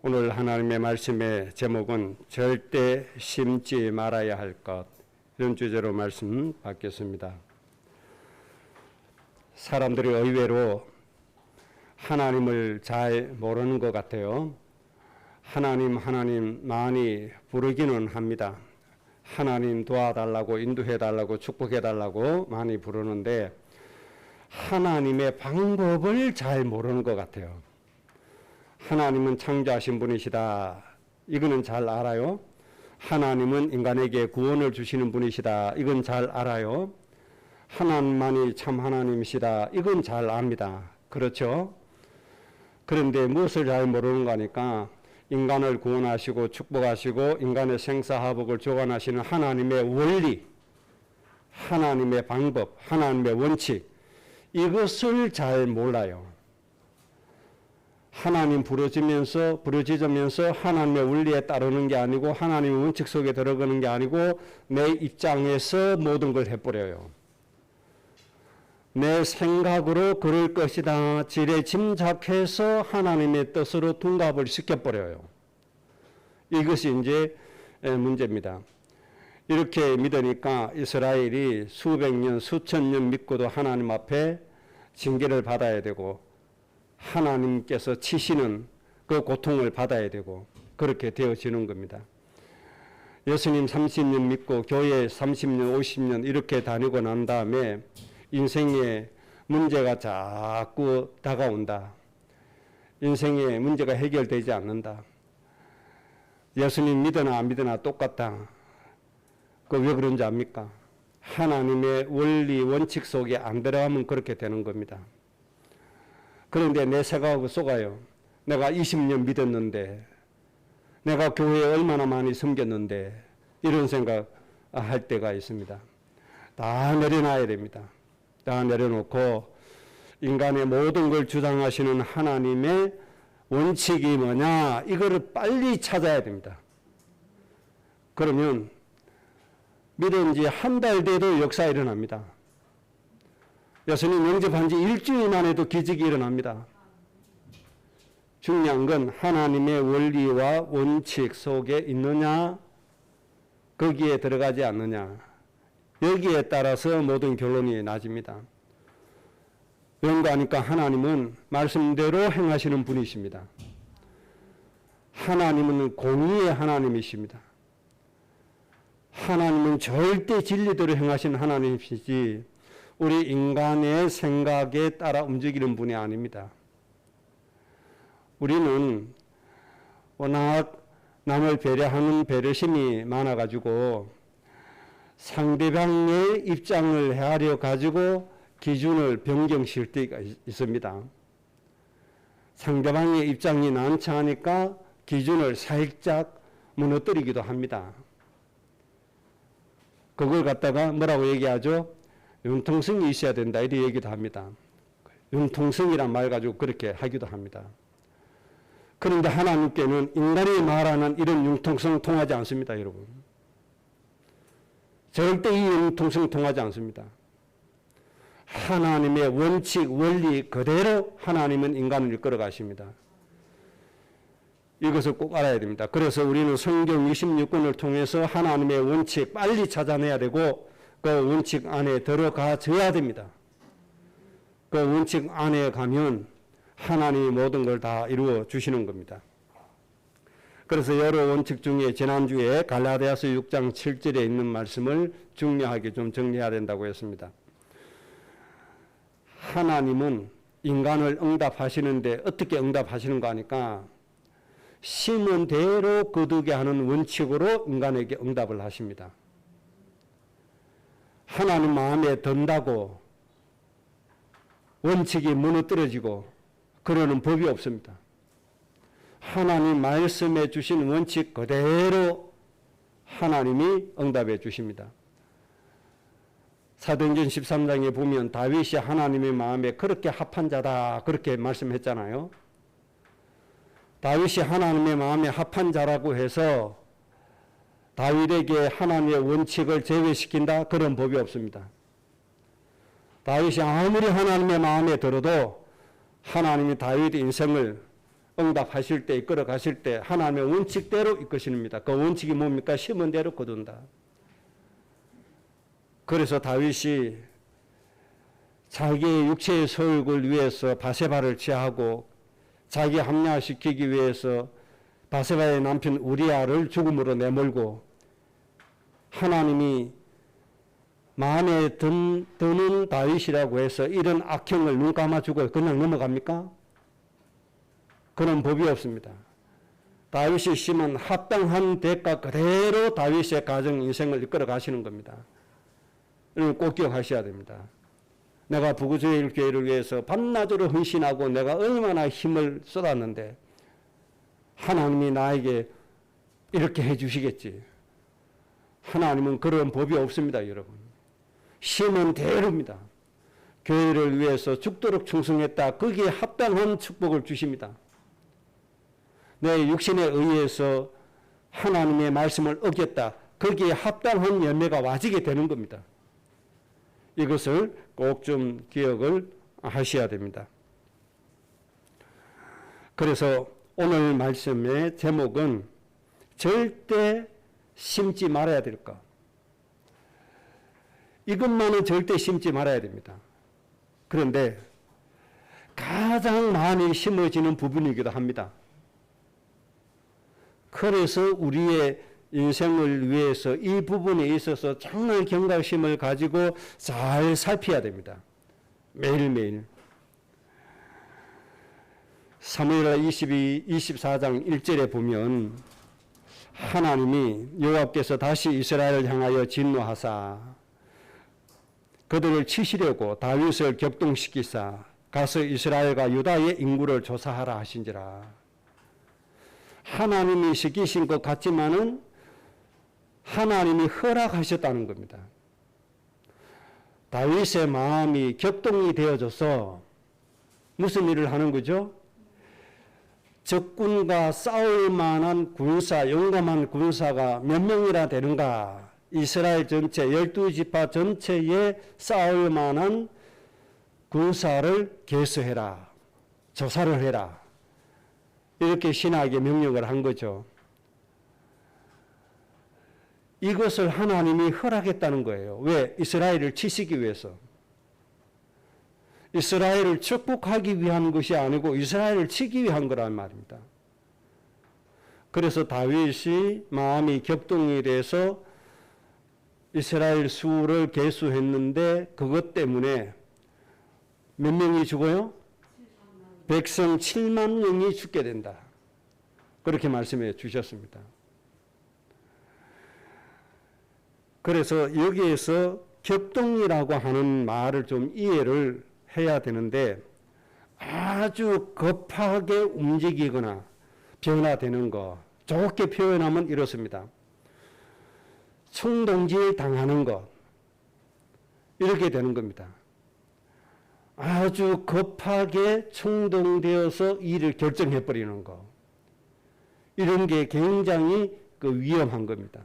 오늘 하나님의 말씀의 제목은 절대 심지 말아야 할 것, 이런 주제로 말씀 받겠습니다. 사람들이 의외로 하나님을 잘 모르는 것 같아요. 하나님 많이 부르기는 합니다. 하나님 도와달라고, 인도해달라고, 축복해달라고 많이 부르는데 하나님의 방법을 잘 모르는 것 같아요. 하나님은 창조하신 분이시다, 이거는 잘 알아요. 하나님은 인간에게 구원을 주시는 분이시다, 이건 잘 알아요. 하나님만이 참 하나님이시다, 이건 잘 압니다. 그렇죠? 그런데 무엇을 잘 모르는 거니까 인간을 구원하시고 축복하시고 인간의 생사화복을 주관하시는 하나님의 원리, 하나님의 방법, 하나님의 원칙, 이것을 잘 몰라요. 하나님 부르짖으면서 하나님의 원리에 따르는 게 아니고 하나님의 원칙 속에 들어가는 게 아니고 내 입장에서 모든 걸 해버려요. 내 생각으로 그럴 것이다 지레 짐작해서 하나님의 뜻으로 둔갑을 시켜버려요. 이것이 이제 문제입니다. 이렇게 믿으니까 이스라엘이 수백 년, 수천 년 믿고도 하나님 앞에 징계를 받아야 되고 하나님께서 치시는 그 고통을 받아야 되고 그렇게 되어지는 겁니다. 예수님 30년 믿고 교회 30년, 50년 이렇게 다니고 난 다음에 인생에 문제가 자꾸 다가온다. 인생에 문제가 해결되지 않는다. 예수님 믿으나 안 믿으나 똑같다. 그 왜 그런지 압니까? 하나님의 원리, 원칙 속에 안 들어가면 그렇게 되는 겁니다. 그런데 내 생각하고 속아요. 내가 20년 믿었는데, 내가 교회에 얼마나 많이 섬겼는데, 이런 생각 할 때가 있습니다. 다 내려놔야 됩니다. 다 내려놓고 인간의 모든 걸 주장하시는 하나님의 원칙이 뭐냐, 이거를 빨리 찾아야 됩니다. 그러면 믿은 지 한 달 돼도 역사 일어납니다. 예수님 영접한 지 일주일만 해도 기적이 일어납니다. 중요한 건 하나님의 원리와 원칙 속에 있느냐, 거기에 들어가지 않느냐, 여기에 따라서 모든 결론이 나집니다. 그런가 하니까 하나님은 말씀대로 행하시는 분이십니다. 하나님은 공의의 하나님이십니다. 하나님은 절대 진리대로 행하시는 하나님이시지 우리 인간의 생각에 따라 움직이는 분이 아닙니다. 우리는 워낙 남을 배려하는 배려심이 많아가지고 상대방의 입장을 헤아려 가지고 기준을 변경시킬 때가 있습니다. 상대방의 입장이 난처하니까 기준을 살짝 무너뜨리기도 합니다. 그걸 갖다가 뭐라고 얘기하죠? 융통성이 있어야 된다, 이렇게 얘기도 합니다. 융통성이란 말 가지고 그렇게 하기도 합니다. 그런데 하나님께는 인간이 말하는 이런 융통성 통하지 않습니다, 여러분. 절대 이 융통성 통하지 않습니다. 하나님의 원칙, 원리 그대로 하나님은 인간을 이끌어 가십니다. 이것을 꼭 알아야 됩니다. 그래서 우리는 성경 26권을 통해서 하나님의 원칙 빨리 찾아내야 되고 그 원칙 안에 들어가줘야 됩니다. 그 원칙 안에 가면 하나님이 모든 걸 다 이루어 주시는 겁니다. 그래서 여러 원칙 중에 지난주에 갈라디아서 6장 7절에 있는 말씀을 중요하게 좀 정리해야 된다고 했습니다. 하나님은 인간을 응답하시는데 어떻게 응답하시는가 하니까 심은 대로 거두게 하는 원칙으로 인간에게 응답을 하십니다. 하나님 마음에 든다고 원칙이 무너뜨려지고 그러는 법이 없습니다. 하나님 말씀해 주신 원칙 그대로 하나님이 응답해 주십니다. 사도행전 13장에 보면 다윗이 하나님의 마음에 그렇게 합한 자다 그렇게 말씀했잖아요. 다윗이 하나님의 마음에 합한 자라고 해서 다윗에게 하나님의 원칙을 제외시킨다, 그런 법이 없습니다. 다윗이 아무리 하나님의 마음에 들어도 하나님이 다윗의 인생을 응답하실 때, 이끌어 가실 때 하나님의 원칙대로 이끄십니다. 그 원칙이 뭡니까? 심은 대로 거둔다. 그래서 다윗이 자기의 육체의 소욕을 위해서 바세바를 취하고 자기 합리화시키기 위해서 바세바의 남편 우리아를 죽음으로 내몰고 하나님이 마음에 드는 다윗이라고 해서 이런 악행을 눈 감아주고 그냥 넘어갑니까? 그런 법이 없습니다. 다윗이 심은 합당한 대가 그대로 다윗의 가정 인생을 이끌어 가시는 겁니다. 이걸 꼭 기억하셔야 됩니다. 내가 부구주의 교회를 위해서 밤낮으로 헌신하고 내가 얼마나 힘을 쏟았는데 하나님이 나에게 이렇게 해주시겠지. 하나님은 그런 법이 없습니다, 여러분. 심은 대로입니다. 교회를 위해서 죽도록 충성했다. 거기에 합당한 축복을 주십니다. 내 육신에 의해서 하나님의 말씀을 어겼다. 거기에 합당한 열매가 와지게 되는 겁니다. 이것을 꼭 좀 기억을 하셔야 됩니다. 그래서 오늘 말씀의 제목은 절대 심지 말아야 될 것. 이것만은 절대 심지 말아야 됩니다. 그런데 가장 많이 심어지는 부분이기도 합니다. 그래서 우리의 인생을 위해서 이 부분에 있어서 정말 경각심을 가지고 잘 살펴야 됩니다. 매일매일. 사무엘하 24장 1절에 보면 하나님이 여호와께서 다시 이스라엘을 향하여 진노하사 그들을 치시려고 다윗을 격동시키사 가서 이스라엘과 유다의 인구를 조사하라 하신지라. 하나님이 시키신 것 같지만은 하나님이 허락하셨다는 겁니다. 다윗의 마음이 격동이 되어져서 무슨 일을 하는 거죠? 적군과 싸울 만한 군사, 용감한 군사가 몇 명이나 되는가? 이스라엘 전체, 12지파 전체에 싸울 만한 군사를 개수해라. 조사를 해라. 이렇게 신하에게 명령을 한 거죠. 이것을 하나님이 허락했다는 거예요. 왜? 이스라엘을 치시기 위해서. 이스라엘을 축복하기 위한 것이 아니고 이스라엘을 치기 위한 거란 말입니다. 그래서 다윗이 마음이 격동이 돼서 이스라엘 수를 계수했는데 그것 때문에 몇 명이 죽어요? 백성 7만 명이 죽게 된다. 그렇게 말씀해 주셨습니다. 그래서 여기에서 격동이라고 하는 말을 좀 이해를 해야 되는데 아주 급하게 움직이거나 변화되는 거, 좋게 표현하면 이렇습니다. 충동질 당하는 것, 이렇게 되는 겁니다. 아주 급하게 충동되어서 일을 결정해버리는 것, 이런 게 굉장히 위험한 겁니다.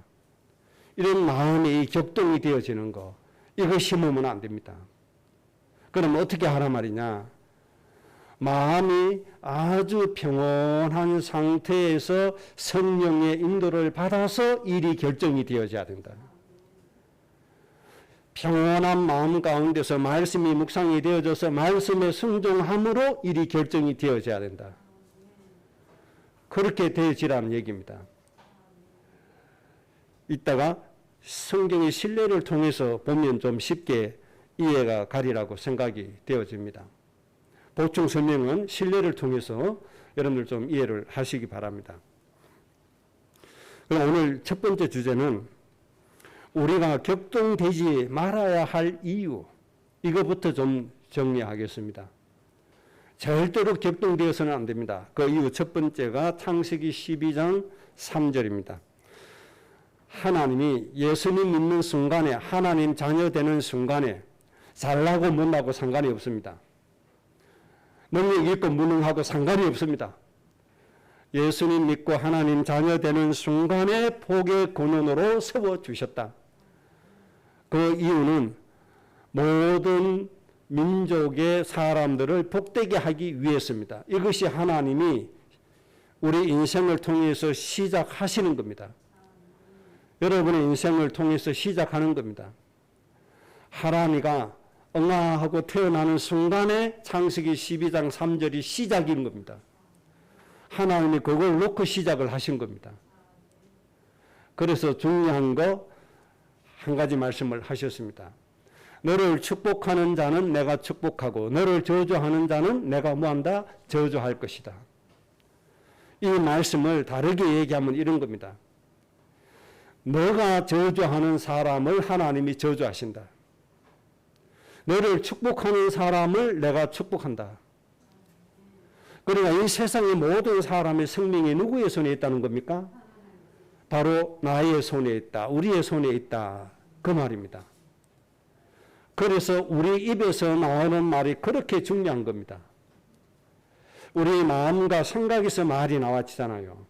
이런 마음이 격동이 되어지는 거, 이거 심으면 안 됩니다. 그럼 어떻게 하란 말이냐? 마음이 아주 평온한 상태에서 성령의 인도를 받아서 일이 결정이 되어져야 된다. 평온한 마음 가운데서 말씀이 묵상이 되어져서 말씀에 순종함으로 일이 결정이 되어져야 된다. 그렇게 되어지라는 얘기입니다. 이따가 성경의 신뢰를 통해서 보면 좀 쉽게 이해가 가리라고 생각이 되어집니다. 보충 설명은 신뢰를 통해서 여러분들 좀 이해를 하시기 바랍니다. 그럼 오늘 첫 번째 주제는 우리가 격동되지 말아야 할 이유, 이거부터 좀 정리하겠습니다. 절대로 격동되어서는 안 됩니다. 그 이유 첫 번째가 창세기 12장 3절입니다. 하나님이 예수님 믿는 순간에, 하나님 자녀 되는 순간에 잘나고 못나고 상관이 없습니다. 능력 있고 무능하고 상관이 없습니다. 예수님 믿고 하나님 자녀 되는 순간에 복의 근원으로 세워주셨다. 그 이유는 모든 민족의 사람들을 복되게 하기 위해서입니다. 이것이 하나님이 우리 인생을 통해서 시작하시는 겁니다. 여러분의 인생을 통해서 시작하는 겁니다. 하람이가 응아하고 태어나는 순간에 창세기 12장 3절이 시작인 겁니다. 하나님이 그걸 놓고 시작을 하신 겁니다. 그래서 중요한 거 한 가지 말씀을 하셨습니다. 너를 축복하는 자는 내가 축복하고 너를 저주하는 자는 내가 뭐한다? 저주할 것이다. 이 말씀을 다르게 얘기하면 이런 겁니다. 너가 저주하는 사람을 하나님이 저주하신다. 너를 축복하는 사람을 내가 축복한다. 그러니까 이 세상의 모든 사람의 생명이 누구의 손에 있다는 겁니까? 바로 나의 손에 있다. 우리의 손에 있다. 그 말입니다. 그래서 우리 입에서 나오는 말이 그렇게 중요한 겁니다. 우리 마음과 생각에서 말이 나왔잖아요.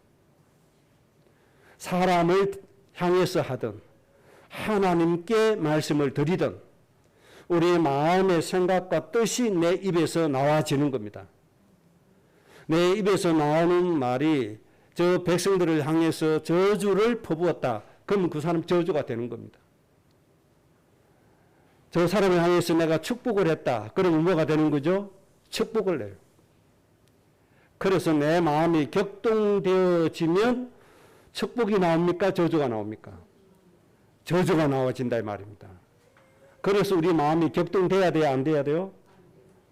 사람을 향해서 하든 하나님께 말씀을 드리든 우리 마음의 생각과 뜻이 내 입에서 나와지는 겁니다. 내 입에서 나오는 말이 저 백성들을 향해서 저주를 퍼부었다. 그러면 그 사람 저주가 되는 겁니다. 저 사람을 향해서 내가 축복을 했다. 그러면 뭐가 되는 거죠? 축복을 내요. 그래서 내 마음이 격동되어지면 축복이 나옵니까? 저주가 나옵니까? 저주가 나와진다 이 말입니다. 그래서 우리 마음이 격동돼야 돼요? 안 돼야 돼요?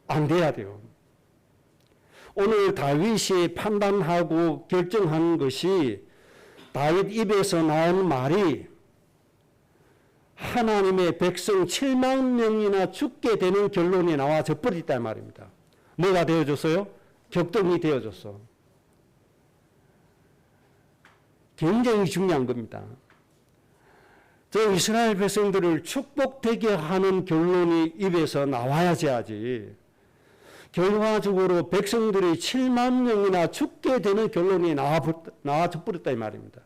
안 돼야 돼요. 오늘 다윗이 판단하고 결정한 것이 다윗 입에서 나온 말이 하나님의 백성 7만 명이나 죽게 되는 결론이 나와져 버렸단 말입니다. 뭐가 되어졌어요? 격동이 되어졌어. 굉장히 중요한 겁니다. 저 이스라엘 백성들을 축복되게 하는 결론이 입에서 나와야지 하지. 결과적으로 백성들이 7만 명이나 죽게 되는 결론이 나와져 버렸다 이 말입니다.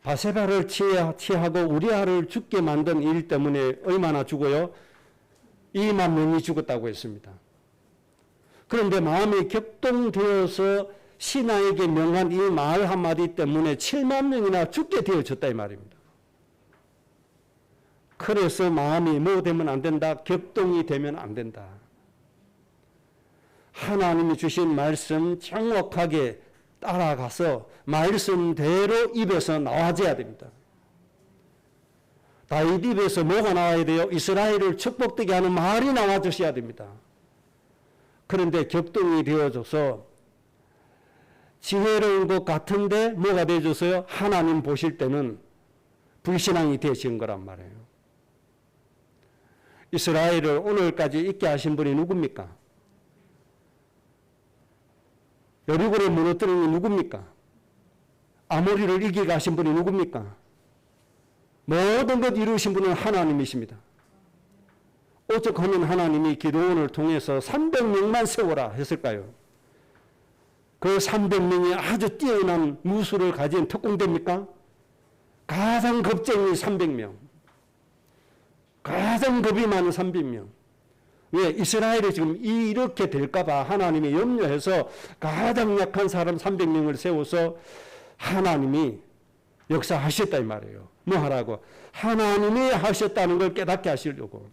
바세바를 취하고 우리아를 죽게 만든 일 때문에 얼마나 죽어요? 2만 명이 죽었다고 했습니다. 그런데 마음이 격동되어서 신하에게 명한 이 말 한마디 때문에 7만 명이나 죽게 되어졌다 이 말입니다. 그래서 마음이 뭐 되면 안 된다? 격동이 되면 안 된다. 하나님이 주신 말씀 정확하게 따라가서 말씀대로 입에서 나와줘야 됩니다. 다윗 입에서 뭐가 나와야 돼요? 이스라엘을 축복되게 하는 말이 나와주셔야 됩니다. 그런데 격동이 되어져서 지혜로운 것 같은데 뭐가 되어졌어요? 하나님 보실 때는 불신앙이 되어진 거란 말이에요. 이스라엘을 오늘까지 있게 하신 분이 누굽니까? 여리고를 무너뜨린 분이 누굽니까? 아모리를 이기게 하신 분이 누굽니까? 모든 것 이루신 분은 하나님이십니다. 오죽하면 하나님이 기도원을 통해서 300명만 세워라 했을까요? 그 300명이 아주 뛰어난 무술을 가진 특공대입니까? 가장 겁쟁이 300명. 가장 겁이 많은 300명. 왜? 이스라엘이 지금 이렇게 될까봐 하나님이 염려해서 가장 약한 사람 300명을 세워서 하나님이 역사하셨다 이 말이에요. 뭐 하라고? 하나님이 하셨다는 걸 깨닫게 하시려고.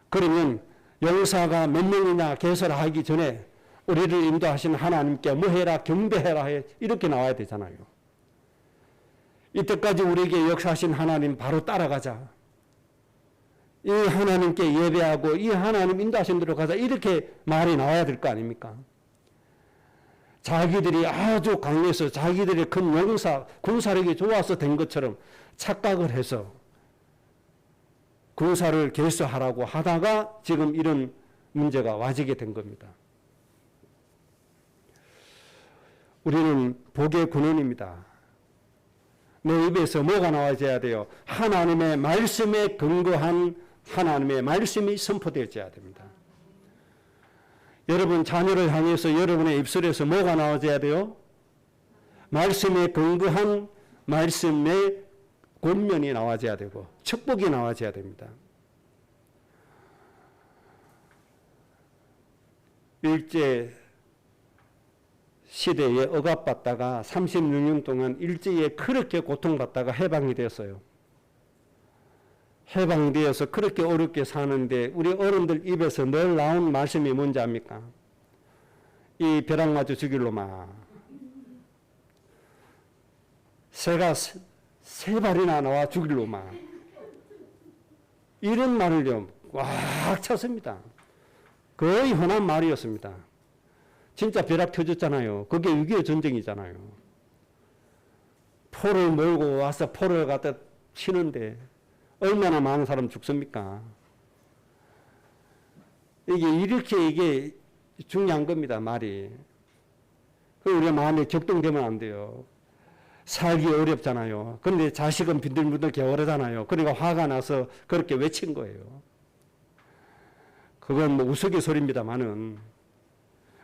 그러면 용사가 몇 명이냐 개설하기 전에 우리를 인도하신 하나님께 뭐 해라 경배해라 이렇게 나와야 되잖아요. 이때까지 우리에게 역사하신 하나님 바로 따라가자. 이 하나님께 예배하고 이 하나님 인도하신 대로 가자 이렇게 말이 나와야 될 거 아닙니까? 자기들이 아주 강해서 자기들이 큰 용사 군사력이 좋아서 된 것처럼 착각을 해서 군사를 결수하라고 하다가 지금 이런 문제가 와지게 된 겁니다. 우리는 복의 군원입니다. 내 입에서 뭐가 나와줘야 돼요? 하나님의 말씀에 근거한 하나님의 말씀이 선포되어져야 됩니다. 여러분 자녀를 향해서 여러분의 입술에서 뭐가 나와줘야 돼요? 말씀에 근거한 말씀의 권면이 나와줘야 되고 축복이 나와줘야 됩니다. 일제 시대에 억압받다가 36년 동안 일제에 그렇게 고통받다가 해방이 되었어요. 해방되어서 그렇게 어렵게 사는데 우리 어른들 입에서 늘 나온 말씀이 뭔지 압니까? 이 벼락 맞아 죽일 놈아. 새가 세 발이나 나와 죽일 놈아. 이런 말을요 꽉 찼습니다. 거의 흔한 말이었습니다. 진짜 벼락 터졌잖아요. 그게 6.25 전쟁이잖아요. 포를 몰고 와서 포를 갖다 치는데 얼마나 많은 사람 죽습니까? 이게 중요한 겁니다. 말이. 우리가 마음에 격동되면 안 돼요. 살기 어렵잖아요. 그런데 자식은 빈들빈들 게으르잖아요. 그러니까 화가 나서 그렇게 외친 거예요. 그건 뭐 우스갯소리입니다만은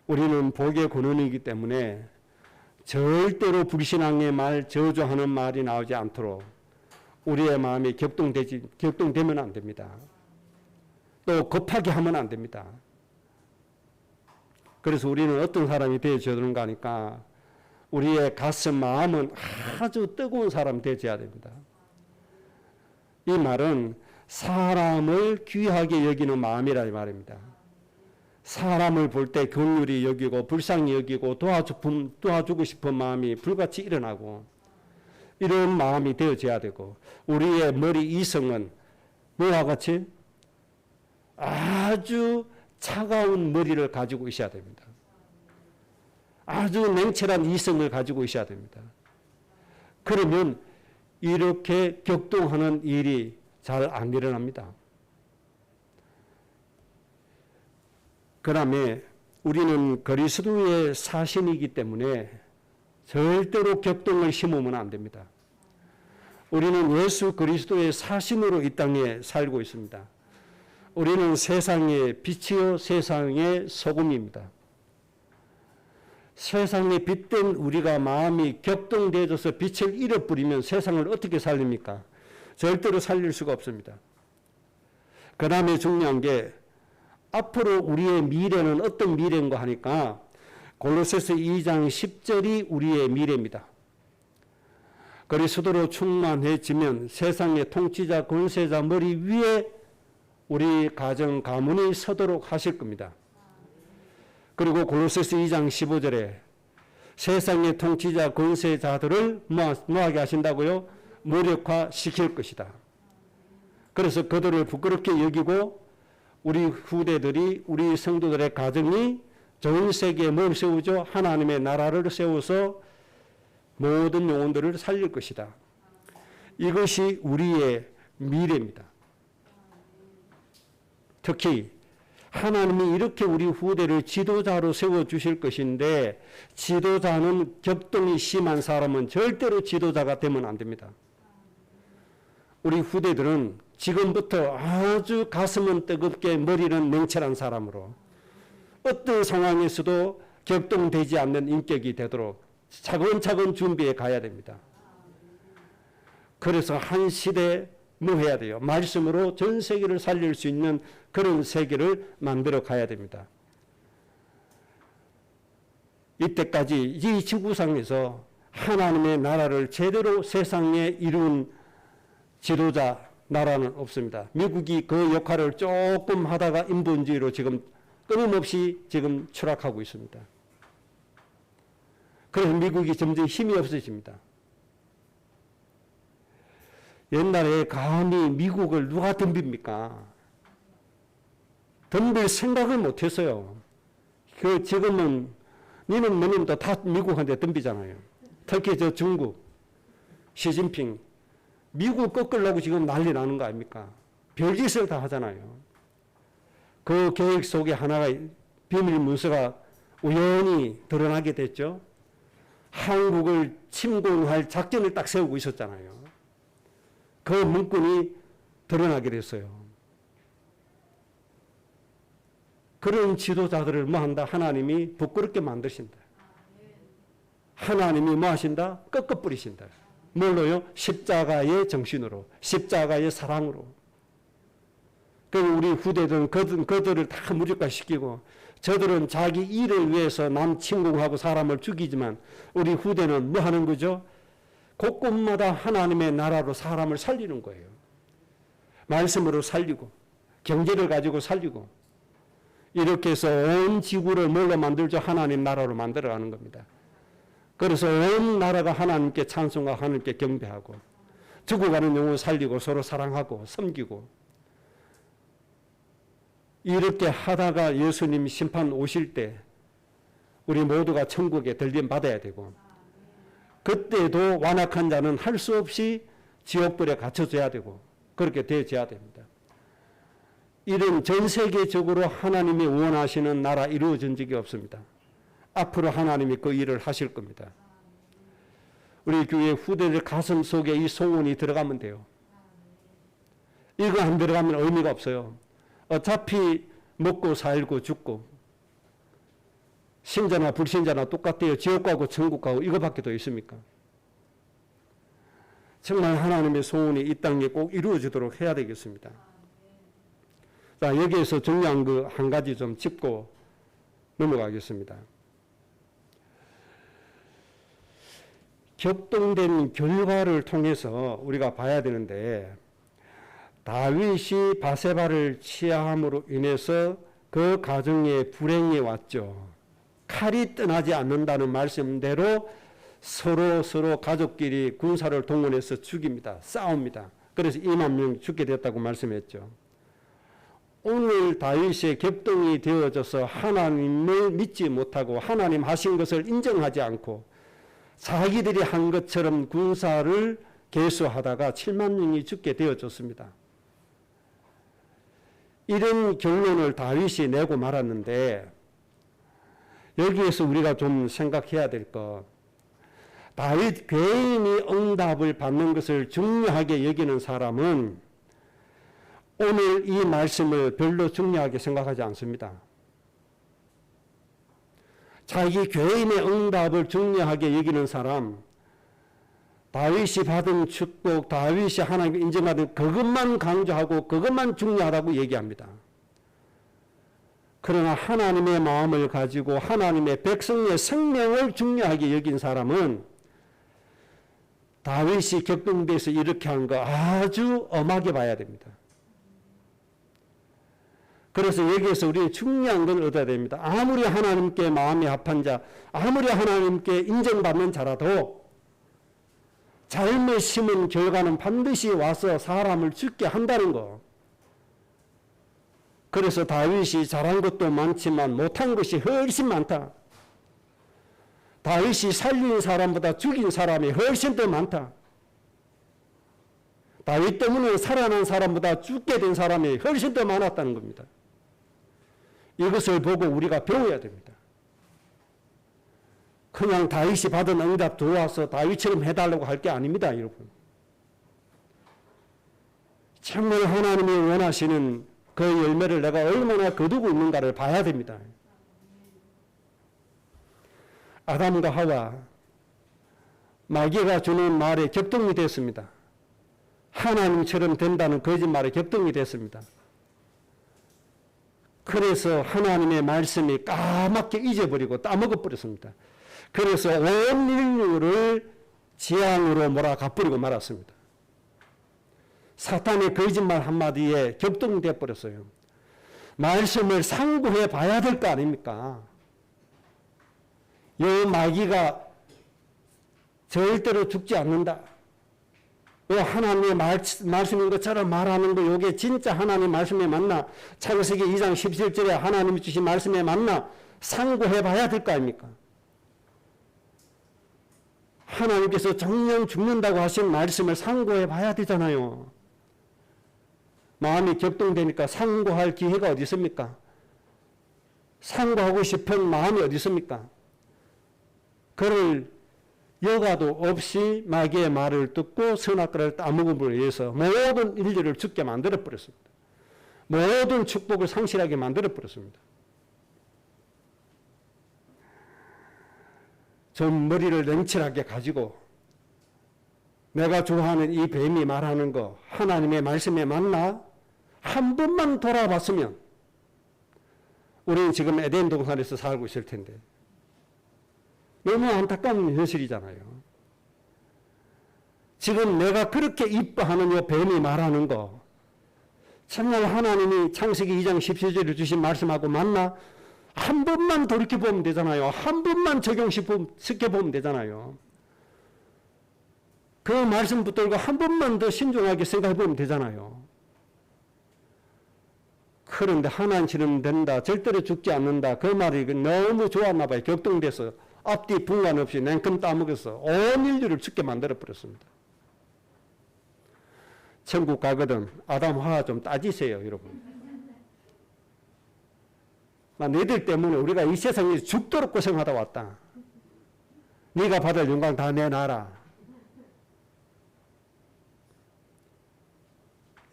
우리는 복의 근원이기 때문에 절대로 불신앙의 말, 저주하는 말이 나오지 않도록 우리의 마음이 격동되면 안 됩니다. 또 급하게 하면 안 됩니다. 그래서 우리는 어떤 사람이 되어줘야 되는가 하니까 우리의 가슴, 마음은 아주 뜨거운 사람이 되어줘야 됩니다. 이 말은 사람을 귀하게 여기는 마음이라 이 말입니다. 사람을 볼 때 긍휼히 여기고 불쌍히 여기고 도와주고 싶은 마음이 불같이 일어나고 이런 마음이 되어져야 되고 우리의 머리 이성은 뭐와 같이 아주 차가운 머리를 가지고 있어야 됩니다. 아주 냉철한 이성을 가지고 있어야 됩니다. 그러면 이렇게 격동하는 일이 잘 안 일어납니다. 그 다음에 우리는 그리스도의 사신이기 때문에 절대로 격동을 심으면 안 됩니다. 우리는 예수 그리스도의 사신으로 이 땅에 살고 있습니다. 우리는 세상의 빛이요 세상의 소금입니다. 세상에 빛된 우리가 마음이 격동되어져서 빛을 잃어버리면 세상을 어떻게 살립니까? 절대로 살릴 수가 없습니다. 그 다음에 중요한 게 앞으로 우리의 미래는 어떤 미래인가 하니까 골로새서 2장 10절이 우리의 미래입니다. 그리스도로 충만해지면 세상의 통치자 권세자 머리 위에 우리 가정 가문이 서도록 하실 겁니다. 그리고 골로새서 2장 15절에 세상의 통치자 권세자들을 뭐하게 하신다고요? 무력화시킬 것이다. 그래서 그들을 부끄럽게 여기고 우리 후대들이 우리 성도들의 가정이 전 세계에 뭘 세우죠? 하나님의 나라를 세워서 모든 영혼들을 살릴 것이다. 이것이 우리의 미래입니다. 특히 하나님이 이렇게 우리 후대를 지도자로 세워주실 것인데 지도자는 격동이 심한 사람은 절대로 지도자가 되면 안 됩니다. 우리 후대들은 지금부터 아주 가슴은 뜨겁게 머리는 냉철한 사람으로 어떤 상황에서도 격동되지 않는 인격이 되도록 차근차근 준비해 가야 됩니다. 그래서 한 시대 뭐 해야 돼요? 말씀으로 전 세계를 살릴 수 있는 그런 세계를 만들어 가야 됩니다. 이때까지 이 지구상에서 하나님의 나라를 제대로 세상에 이룬 지도자 나라는 없습니다. 미국이 그 역할을 조금 하다가 인본주의로 지금 끊임없이 지금 추락하고 있습니다. 그래서 미국이 점점 힘이 없어집니다. 옛날에 감히 미국을 누가 덤빕니까? 덤빌 생각을 못했어요. 지금은 니는 뭐님도 다 미국한테 덤비잖아요. 특히 저 중국 시진핑 미국 꺾으려고 지금 난리 나는 거 아닙니까? 별짓을 다 하잖아요. 그 계획 속에 하나가 비밀 문서가 우연히 드러나게 됐죠. 한국을 침공할 작전을 딱 세우고 있었잖아요. 그 문건이 드러나게 됐어요. 그런 지도자들을 뭐 한다? 하나님이 부끄럽게 만드신다. 하나님이 뭐 하신다? 꺾어버리신다. 뭘로요? 십자가의 정신으로, 십자가의 사랑으로. 그리고 우리 후대들은 그들을 다 무력화시키고 저들은 자기 일을 위해서 남 침공하고 사람을 죽이지만 우리 후대는 뭐 하는 거죠? 곳곳마다 하나님의 나라로 사람을 살리는 거예요. 말씀으로 살리고 경제를 가지고 살리고 이렇게 해서 온 지구를 뭘로 만들죠? 하나님 나라로 만들어가는 겁니다. 그래서 온 나라가 하나님께 찬송하고 하나님께 경배하고 죽어가는 영혼 살리고 서로 사랑하고 섬기고 이렇게 하다가 예수님 심판 오실 때 우리 모두가 천국에 들림 받아야 되고 그때도 완악한 자는 할 수 없이 지옥불에 갇혀져야 되고 그렇게 되어져야 됩니다. 이런 전 세계적으로 하나님이 원하시는 나라 이루어진 적이 없습니다. 앞으로 하나님이 그 일을 하실 겁니다. 우리 교회 후대들 가슴 속에 이 소원이 들어가면 돼요. 이거 안 들어가면 의미가 없어요. 어차피 먹고 살고 죽고 신자나 불신자나 똑같아요. 지옥 가고 천국 가고 이거밖에 더 있습니까? 정말 하나님의 소원이 이 땅에 꼭 이루어지도록 해야 되겠습니다. 자, 여기에서 중요한 거 한 가지 좀 짚고 넘어가겠습니다. 격동된 결과를 통해서 우리가 봐야 되는데 다윗이 바세바를 취함으로 인해서 그 가정에 불행이 왔죠. 칼이 떠나지 않는다는 말씀대로 서로 가족끼리 군사를 동원해서 죽입니다. 싸웁니다. 그래서 2만 명 죽게 됐다고 말씀했죠. 오늘 다윗의 격동이 되어져서 하나님을 믿지 못하고 하나님 하신 것을 인정하지 않고 자기들이 한 것처럼 군사를 계수하다가 7만 명이 죽게 되어졌습니다. 이런 결론을 다윗이 내고 말았는데 여기에서 우리가 좀 생각해야 될 것, 다윗 개인이 응답을 받는 것을 중요하게 여기는 사람은 오늘 이 말씀을 별로 중요하게 생각하지 않습니다. 자기 개인의 응답을 중요하게 여기는 사람, 다윗이 받은 축복, 다윗이 하나님께 인정받은 그것만 강조하고 그것만 중요하다고 얘기합니다. 그러나 하나님의 마음을 가지고 하나님의 백성의 생명을 중요하게 여긴 사람은 다윗이 격동돼서 이렇게 한 거 아주 엄하게 봐야 됩니다. 그래서 여기에서 우리는 중요한 걸 얻어야 됩니다. 아무리 하나님께 마음이 합한 자, 아무리 하나님께 인정받는 자라도 잘못 심은 결과는 반드시 와서 사람을 죽게 한다는 거. 그래서 다윗이 잘한 것도 많지만 못한 것이 훨씬 많다. 다윗이 살린 사람보다 죽인 사람이 훨씬 더 많다. 다윗 때문에 살아난 사람보다 죽게 된 사람이 훨씬 더 많았다는 겁니다. 이것을 보고 우리가 배워야 됩니다. 그냥 다윗이 받은 응답 들어와서 다윗처럼 해달라고 할 게 아닙니다, 여러분. 정말 하나님이 원하시는 그 열매를 내가 얼마나 거두고 있는가를 봐야 됩니다. 아담과 하와, 마귀가 주는 말에 격동이 됐습니다. 하나님처럼 된다는 거짓말에 격동이 됐습니다. 그래서 하나님의 말씀이 까맣게 잊어버리고 따먹어버렸습니다. 그래서 온 인류를 재앙으로 몰아가버리고 말았습니다. 사탄의 거짓말 한마디에 격동돼 버렸어요. 말씀을 상고해 봐야 될 거 아닙니까? 이 마귀가 절대로 죽지 않는다. 하나님의 말씀인 것처럼 말하는 거, 이게 진짜 하나님의 말씀에 맞나? 창세기 2장 17절에 하나님이 주신 말씀에 맞나? 상고해 봐야 될 거 아닙니까? 하나님께서 정령 죽는다고 하신 말씀을 상고해 봐야 되잖아요. 마음이 격동되니까 상고할 기회가 어디 있습니까? 상고하고 싶은 마음이 어디 있습니까? 그를 여과도 없이 마귀의 말을 듣고 선악과를 따먹음으로 인해서 모든 인류를 죽게 만들어버렸습니다. 모든 축복을 상실하게 만들어버렸습니다. 좀 머리를 냉철하게 가지고 내가 좋아하는 이 뱀이 말하는 거 하나님의 말씀에 맞나? 한 번만 돌아봤으면 우리는 지금 에덴 동산에서 살고 있을 텐데. 너무 안타까운 현실이잖아요. 지금 내가 그렇게 이뻐하는 이 뱀이 말하는 거, 정말 하나님이 창세기 2장 17절에 주신 말씀하고 맞나? 한 번만 돌이켜보면 되잖아요. 한 번만 적용시켜보면 되잖아요. 그 말씀 붙들고 한 번만 더 신중하게 생각해보면 되잖아요. 그런데 하나님처럼 된다, 절대로 죽지 않는다, 그 말이 너무 좋았나 봐요. 격동돼서 앞뒤 분간 없이 냉큼 따먹어서 온 인류를 죽게 만들어버렸습니다. 천국 가거든 아담 하와 좀 따지세요, 여러분. 너희들 때문에 우리가 이 세상에 죽도록 고생하다 왔다. 네가 받을 영광 다 내놔라.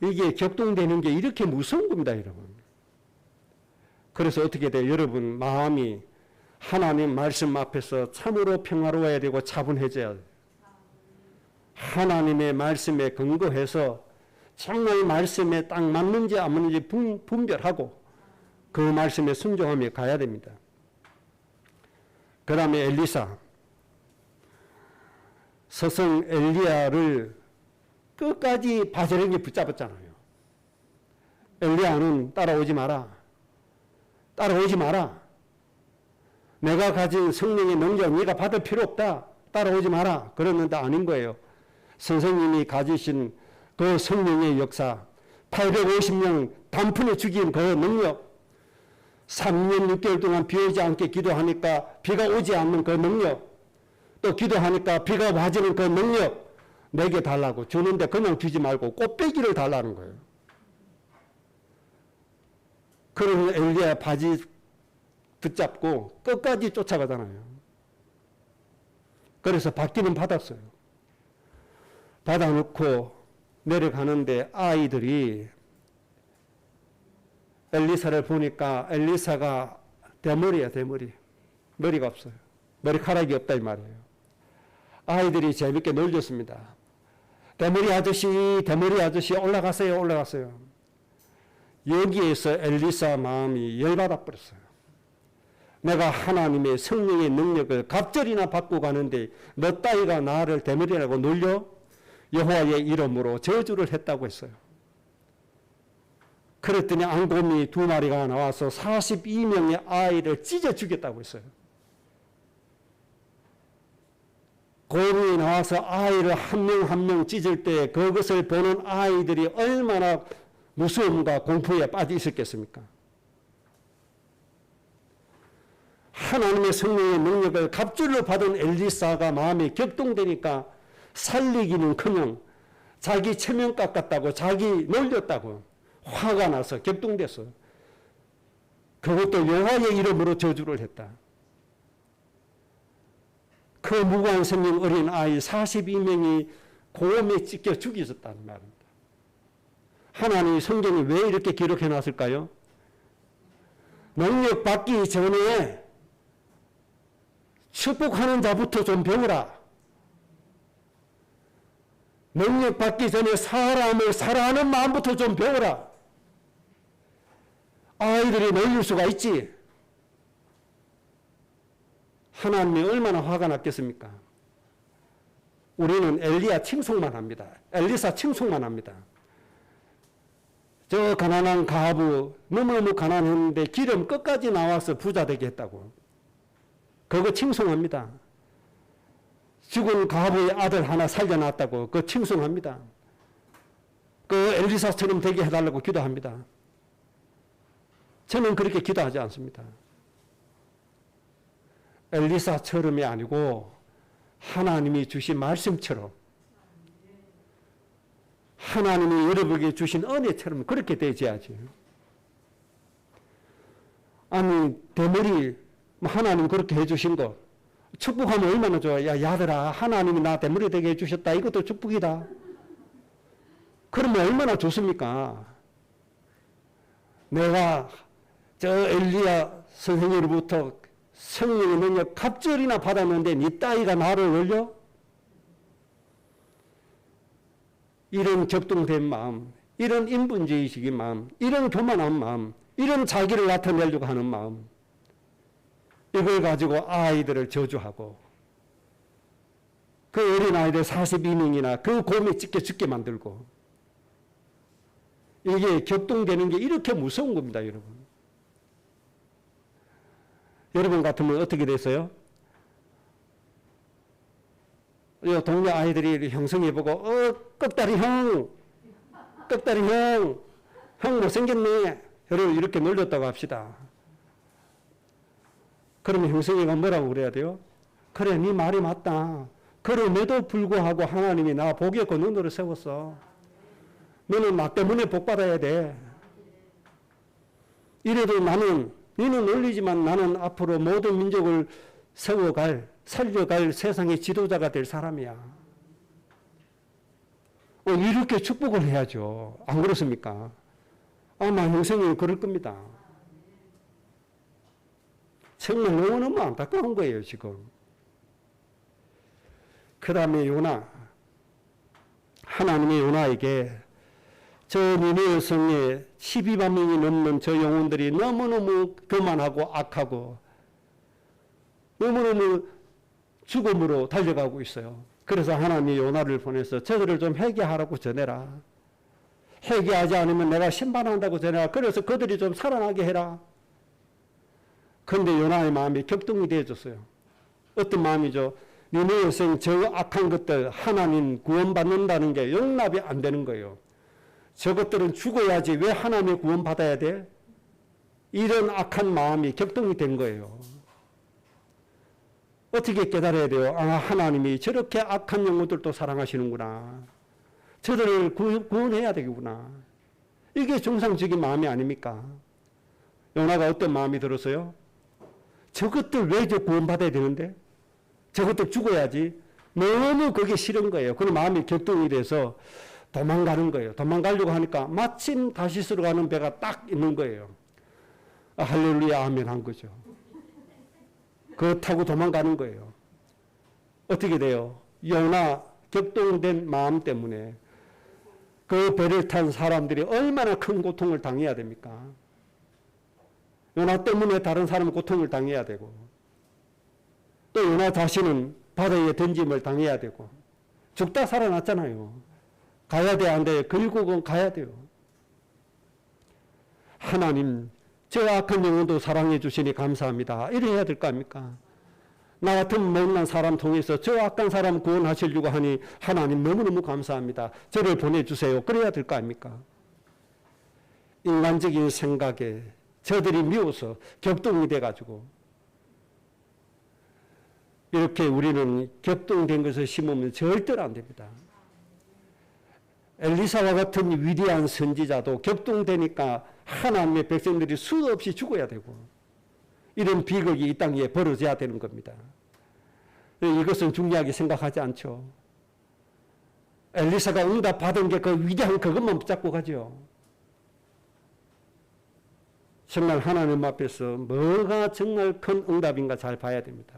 이게 격동되는 게 이렇게 무서운 겁니다, 여러분. 그래서 어떻게 돼요? 여러분 마음이 하나님 말씀 앞에서 참으로 평화로워야 되고 차분해져야 돼요. 하나님의 말씀에 근거해서 정말 말씀에 딱 맞는지 안 맞는지 분별하고 그 말씀에 순종하며 가야 됩니다. 그 다음에 엘리사. 스승 엘리야를 끝까지 바지런히 붙잡았잖아요. 엘리야는 따라오지 마라. 따라오지 마라. 내가 가진 성령의 능력 네가 받을 필요 없다. 따라오지 마라. 그랬는데 아닌 거예요. 선생님이 가지신 그 성령의 역사, 850명 단번에 죽인 그 능력, 3년 6개월 동안 비 오지 않게 기도하니까 비가 오지 않는 그 능력, 또 기도하니까 비가 와지는 그 능력 내게 달라고 주는데 그냥 주지 말고 꽃배기를 달라는 거예요. 그러면 엘리야 바지 붙잡고 끝까지 쫓아가잖아요. 그래서 받기는 받았어요. 받아놓고 내려가는데 아이들이 엘리사를 보니까 엘리사가 대머리야, 대머리. 머리가 없어요. 머리카락이 없다 이 말이에요. 아이들이 재밌게 놀렸습니다. 대머리 아저씨, 대머리 아저씨 올라가세요, 올라가세요. 여기에서 엘리사 마음이 열받아 버렸어요. 내가 하나님의 성령의 능력을 갑절이나 받고 가는데 너 따위가 나를 대머리라고 놀려? 여호와의 이름으로 저주를 했다고 했어요. 그랬더니 앙곰이 2마리가 나와서 42명의 아이를 찢어 죽였다고 했어요. 곰이 나와서 아이를 한 명 한 명 찢을 때 그것을 보는 아이들이 얼마나 무서움과 공포에 빠져 있었겠습니까? 하나님의 성령의 능력을 갑줄로 받은 엘리사가 마음이 격동되니까 살리기는커녕 자기 체면 깎았다고, 자기 놀렸다고 화가 나서 격동돼서 그것도 여호와의 이름으로 저주를 했다. 그 무고한 생명 어린 아이 42명이 곰에 찢겨 죽여졌다는 말입니다. 하나님이 성경에 왜 이렇게 기록해 놨을까요? 능력 받기 전에 축복하는 자부터 좀 배우라. 능력 받기 전에 사람을 사랑하는 마음부터 좀 배우라. 아이들이 놀릴 수가 있지. 하나님이 얼마나 화가 났겠습니까? 우리는 엘리야 칭송만 합니다. 엘리사 칭송만 합니다. 저 가난한 가부 너무너무 가난했는데 기름 끝까지 나와서 부자 되게 했다고. 그거 칭송합니다. 죽은 가부의 아들 하나 살려놨다고 그거 칭송합니다. 그 엘리사처럼 되게 해달라고 기도합니다. 저는 그렇게 기도하지 않습니다. 엘리사처럼이 아니고 하나님이 주신 말씀처럼, 하나님이 여러분에게 주신 은혜처럼 그렇게 되어야지. 아니 대머리 하나님 그렇게 해주신 거 축복하면 얼마나 좋아. 야 야들아, 하나님이 나 대머리 되게 해주셨다. 이것도 축복이다. 그러면 얼마나 좋습니까? 내가 저 엘리야 선생님으로부터 성령의 능력 갑절이나 받았는데 네 따위가 나를 놀려? 이런 격동된 마음, 이런 인본주의식의 마음, 이런 교만한 마음, 이런 자기를 나타내려고 하는 마음, 이걸 가지고 아이들을 저주하고 그 어린아이들 42명이나 그 곰에 찢겨 죽게 만들고, 이게 격동되는 게 이렇게 무서운 겁니다, 여러분. 여러분 같으면 어떻게 됐어요? 동네 아이들이 형성해보고 꺽다리 형, 꺽다리 형, 형 못생겼네, 여러분 이렇게 놀렸다고 합시다. 그러면 형성이가 뭐라고 그래야 돼요? 그래, 네 말이 맞다. 그럼에도 불구하고 하나님이 나 복의 근원으로 세웠어. 너는 나 때문에 복 받아야 돼. 이래도 나는, 너는 놀리지만 나는 앞으로 모든 민족을 살려갈 세상의 지도자가 될 사람이야. 이렇게 축복을 해야죠. 안 그렇습니까? 아마 형성이 그럴 겁니다. 정말 너무너무 안타까운 거예요, 지금. 그 다음에 요나. 하나님의 요나에게 저 니느웨 성에 12만 명이 넘는 저 영혼들이 너무너무 교만하고 악하고 너무너무 죽음으로 달려가고 있어요. 그래서 하나님이 요나를 보내서 저들을 좀 회개하라고 전해라. 회개하지 않으면 내가 심판한다고 전해라. 그래서 그들이 좀 살아나게 해라. 그런데 요나의 마음이 격동이 되어졌어요. 어떤 마음이죠? 니느웨 성 저 악한 것들 하나님 구원받는다는 게 용납이 안 되는 거예요. 저것들은 죽어야지 왜 하나님의 구원 받아야 돼? 이런 악한 마음이 격동이 된 거예요. 어떻게 깨달아야 돼요? 아, 하나님이 저렇게 악한 영혼들도 사랑하시는구나. 저들을 구원해야 되겠구나. 이게 정상적인 마음이 아닙니까? 요나가 어떤 마음이 들었어요? 저것들 왜 저 구원받아야 되는데? 저것들 죽어야지. 너무 그게 싫은 거예요. 그런 마음이 격동이 돼서 도망가는 거예요. 도망가려고 하니까 마침 다시스로 가는 배가 딱 있는 거예요. 아, 할렐루야 아멘 한 거죠. 그거 타고 도망가는 거예요. 어떻게 돼요? 요나 격동된 마음 때문에 그 배를 탄 사람들이 얼마나 큰 고통을 당해야 됩니까? 요나 때문에 다른 사람은 고통을 당해야 되고 또 요나 자신은 바다에 던짐을 당해야 되고 죽다 살아났잖아요. 가야 돼, 안 돼? 결국은 가야 돼요. 하나님, 저 악한 영혼도 사랑해 주시니 감사합니다. 이래 해야 될 거 아닙니까? 나 같은 못난 사람 통해서 저 악한 사람 구원하시려고 하니 하나님 너무너무 감사합니다. 저를 보내주세요. 그래야 될 거 아닙니까? 인간적인 생각에 저들이 미워서 격동이 돼가지고 이렇게 우리는 격동된 것을 심으면 절대로 안 됩니다. 엘리사와 같은 위대한 선지자도 격동되니까 하나님의 백성들이 수없이 죽어야 되고 이런 비극이 이 땅에 벌어져야 되는 겁니다. 이것은 중요하게 생각하지 않죠. 엘리사가 응답 받은 게 그 위대한 그것만 붙잡고 가죠. 정말 하나님 앞에서 뭐가 정말 큰 응답인가 잘 봐야 됩니다.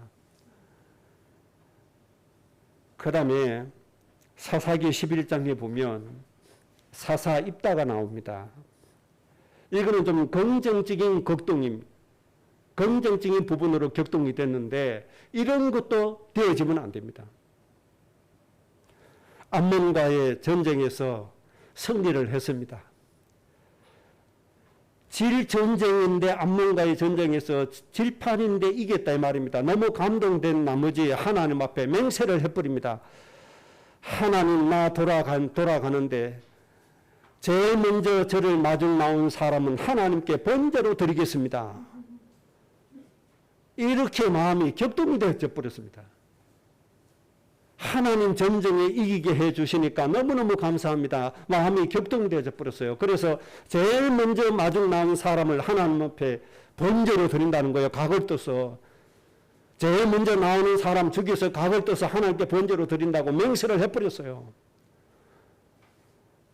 그 다음에 사사기 11장에 보면 사사 입다가 나옵니다. 이거는 좀 긍정적인 격동입니다. 긍정적인 부분으로 격동이 됐는데 이런 것도 되어지면 안 됩니다. 암몬과의 전쟁에서 승리를 했습니다. 질전쟁인데 암몬과의 전쟁에서 질판인데 이겼다 이 말입니다. 너무 감동된 나머지 하나님 앞에 맹세를 해버립니다. 하나님 나 돌아가는데 제일 먼저 저를 마중 나온 사람은 하나님께 번제로 드리겠습니다. 이렇게 마음이 격동이 되어 버렸습니다. 하나님 전쟁에 이기게 해주시니까 너무너무 감사합니다. 마음이 격동되어 버렸어요. 그래서 제일 먼저 마중 나온 사람을 하나님 앞에 번제로 드린다는 거예요. 각을 떠서. 제일 먼저 나오는 사람 죽여서 각을 떠서 하나님께 번제로 드린다고 맹세를 해버렸어요.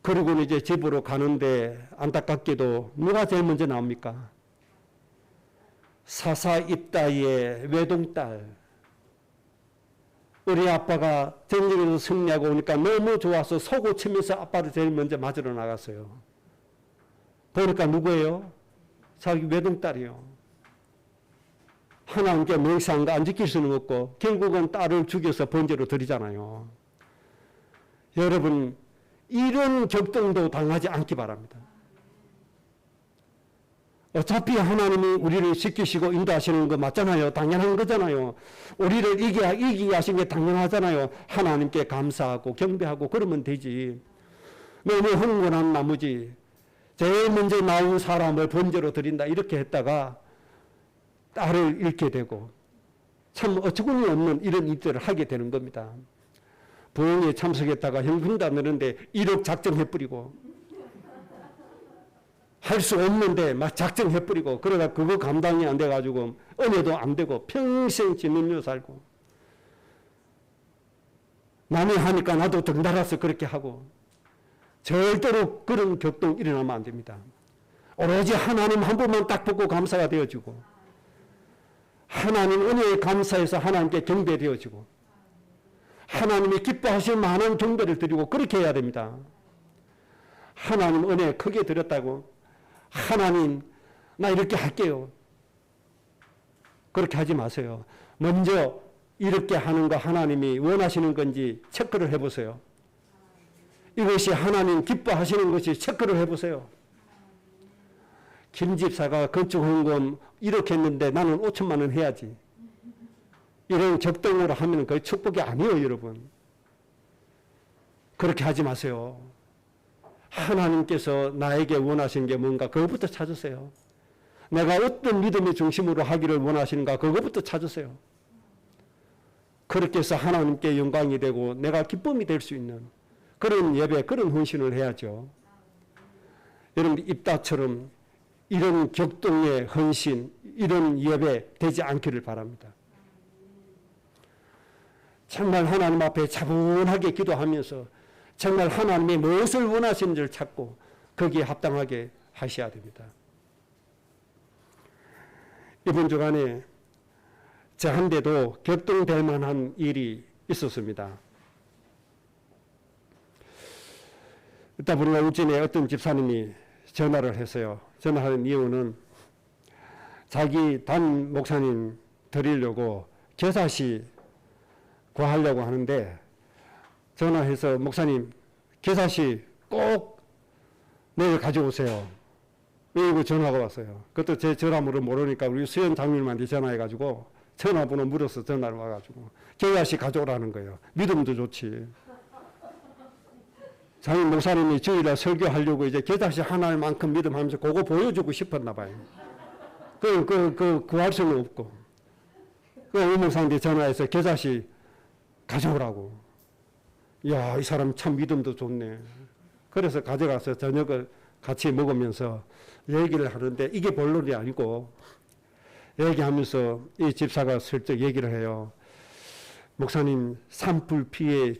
그리고는 이제 집으로 가는데 안타깝게도 누가 제일 먼저 나옵니까? 사사 입다의 외동딸. 우리 아빠가 전쟁에서 승리하고 오니까 너무 좋아서 속을 치면서 아빠를 제일 먼저 맞으러 나갔어요. 보니까 누구예요? 자기 외동딸이요. 하나님께 맹세한 거 안 지킬 수는 없고 결국은 딸을 죽여서 번제로 드리잖아요. 여러분, 이런 격동도 당하지 않기 바랍니다. 어차피 하나님이 우리를 지키시고 인도하시는 거 맞잖아요. 당연한 거잖아요. 우리를 이기게 하신 게 당연하잖아요. 하나님께 감사하고 경배하고 그러면 되지. 너무 흥분한 나머지 제일 먼저 나온 사람을 번제로 드린다 이렇게 했다가 딸을 잃게 되고 참 어처구니 없는 이런 일들을 하게 되는 겁니다. 부흥에 참석했다가 현금 다 내는데 1억 작정해버리고 할 수 없는데 막 작정해버리고 그러다 그거 감당이 안 돼가지고 은혜도 안 되고 평생 짓눌려 살고 남이 하니까 나도 덩달아서 그렇게 하고 절대로 그런 격동 일어나면 안 됩니다. 오로지 하나님 한 분만 딱 보고 감사가 되어지고 하나님 은혜에 감사해서 하나님께 경배되어지고 하나님이 기뻐하실 만한 경배를 드리고 그렇게 해야 됩니다. 하나님 은혜 크게 드렸다고 하나님 나 이렇게 할게요. 그렇게 하지 마세요. 먼저 이렇게 하는 거 하나님이 원하시는 건지 체크를 해보세요. 이것이 하나님 기뻐하시는 것이 체크를 해보세요. 김 집사가 건축헌금 이렇게 했는데 나는 5천만 원 해야지. 이런 격동으로 하면 그게 축복이 아니에요, 여러분. 그렇게 하지 마세요. 하나님께서 나에게 원하시는 게 뭔가 그것부터 찾으세요. 내가 어떤 믿음의 중심으로 하기를 원하시는가 그것부터 찾으세요. 그렇게 해서 하나님께 영광이 되고 내가 기쁨이 될 수 있는 그런 예배, 그런 헌신을 해야죠. 여러분 입다처럼 이런 격동의 헌신, 이런 예배 되지 않기를 바랍니다. 정말 하나님 앞에 차분하게 기도하면서 정말 하나님이 무엇을 원하시는지를 찾고 거기에 합당하게 하셔야 됩니다. 이번 주간에 저한테도 격동될 만한 일이 있었습니다. 이따 우리가 울진에 어떤 집사님이 전화를 했어요. 전화하는 이유는 자기 단 목사님 드리려고 계사시 구하려고 하는데 전화해서 목사님 계사시 꼭 내일 가져오세요. 이거 전화가 왔어요. 그것도 제 전화번호 모르니까 우리 수연 장로님한테 전화해가지고 전화번호 물어서 전화를 와가지고 계사시 가져오라는 거예요. 믿음도 좋지. 장인 목사님이 저희라 설교하려고 이제 계사시 하나만큼 믿음하면서 그거 보여주고 싶었나 봐요. 구할 수는 없고. 그 목사님한테 전화해서 계사시 가져오라고. 야, 이 사람 참 믿음도 좋네. 그래서 가져가서 저녁을 같이 먹으면서 얘기를 하는데 이게 본론이 아니고 얘기하면서 이 집사가 슬쩍 얘기를 해요. 목사님 산불 피해